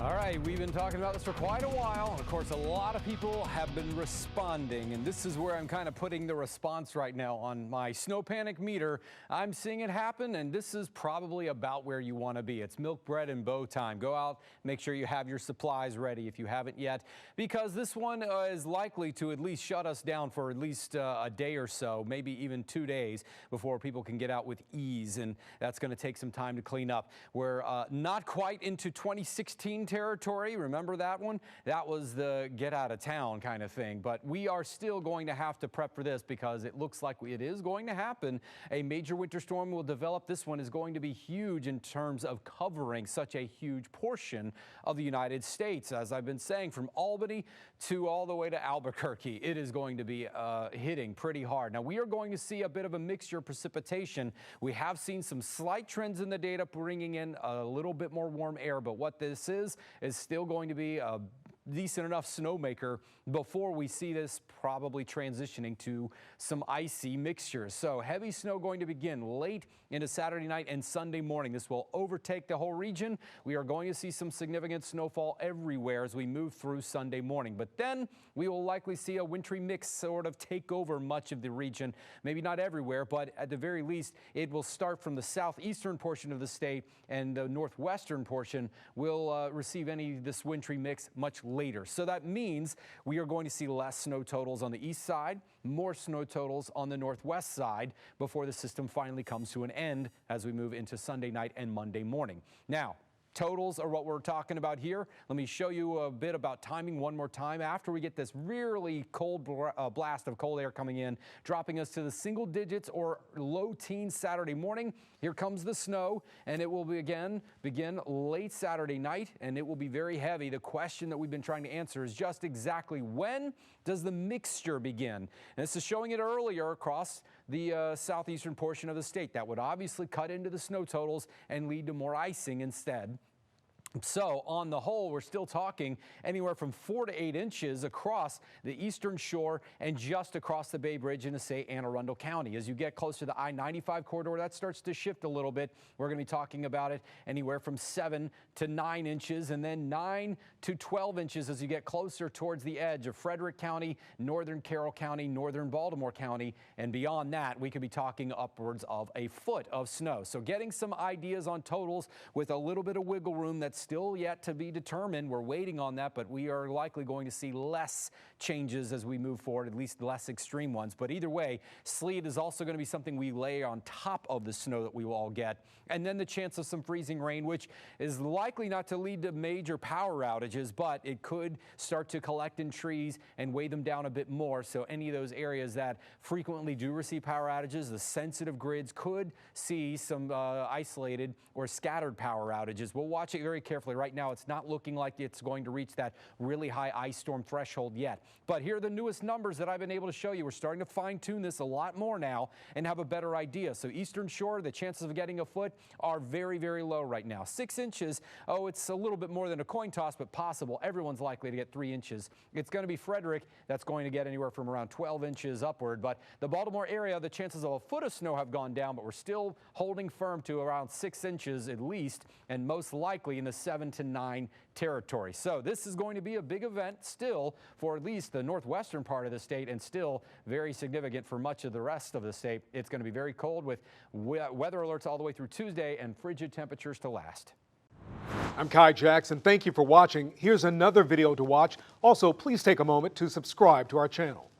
All right, we've been talking about this for quite a while. Of course, a lot of people have been responding, and this is where I'm kind of putting the response right now on my snow panic meter. I'm seeing it happen, and this is probably about where you want to be. It's milk, bread, and bow time. Go out, make sure you have your supplies ready if you haven't yet, because this one is likely to at least shut us down for at least a day or so, maybe even 2 days before people can get out with ease, and that's going to take some time to clean up. We're not quite into 2016 territory. Remember that one? That was the get out of town kind of thing. But we are still going to have to prep for this because it looks like it is going to happen. A major winter storm will develop. This one is going to be huge in terms of covering such a huge portion of the United States. As I've been saying, from Albany to all the way to Albuquerque, it is going to be hitting pretty hard. Now, we are going to see a bit of a mixture of precipitation. We have seen some slight trends in the data bringing in a little bit more warm air, but what this is still going to be a decent enough snowmaker before we see this probably transitioning to some icy mixtures. So heavy snow going to begin late into Saturday night and Sunday morning. This will overtake the whole region. We are going to see some significant snowfall everywhere as we move through Sunday morning. But then we will likely see a wintry mix sort of take over much of the region. Maybe not everywhere, but at the very least, it will start from the southeastern portion of the state, and the northwestern portion will receive any of this wintry mix much later. So that means we are going to see less snow totals on the east side, more snow totals on the northwest side before the system finally comes to an end as we move into Sunday night and Monday morning. Now, totals are what we're talking about here. Let me show you a bit about timing one more time. After we get this really cold blast of cold air coming in, dropping us to the single digits or low teens Saturday morning, here comes the snow, and it will begin late Saturday night, and it will be very heavy. The question that we've been trying to answer is just exactly when does the mixture begin? And this is showing it earlier across the southeastern portion of the state. That would obviously cut into the snow totals and lead to more icing instead. So on the whole, we're still talking anywhere from 4 to 8 inches across the eastern shore and just across the Bay Bridge into, say, Anne Arundel County. As you get closer to the I-95 corridor, that starts to shift a little bit. We're going to be talking about it anywhere from 7 to 9 inches, and then 9 to 12 inches as you get closer towards the edge of Frederick County, northern Carroll County, northern Baltimore County, and beyond that, we could be talking upwards of a foot of snow. So getting some ideas on totals with a little bit of wiggle room. That's still yet to be determined. We're waiting on that, but we are likely going to see less changes as we move forward, at least less extreme ones. But either way, sleet is also going to be something we lay on top of the snow that we will all get. And then the chance of some freezing rain, which is likely not to lead to major power outages, but it could start to collect in trees and weigh them down a bit more. So any of those areas that frequently do receive power outages, the sensitive grids could see some isolated or scattered power outages. We'll watch it very carefully. Right now, it's not looking like it's going to reach that really high ice storm threshold yet. But here are the newest numbers that I've been able to show you. We're starting to fine tune this a lot more now and have a better idea. So eastern shore, the chances of getting a foot are very, very low right now. 6 inches, oh, it's a little bit more than a coin toss, but possible. Everyone's likely to get 3 inches. It's going to be Frederick that's going to get anywhere from around 12 inches upward. But the Baltimore area, the chances of a foot of snow have gone down, but we're still holding firm to around 6 inches at least, and most likely in the 7 to 9 territory. So this is going to be a big event still for at least the northwestern part of the state, and still very significant for much of the rest of the state. It's going to be very cold with weather alerts all the way through Tuesday and frigid temperatures to last. I'm Kai Jackson. Thank you for watching. Here's another video to watch. Also, please take a moment to subscribe to our channel.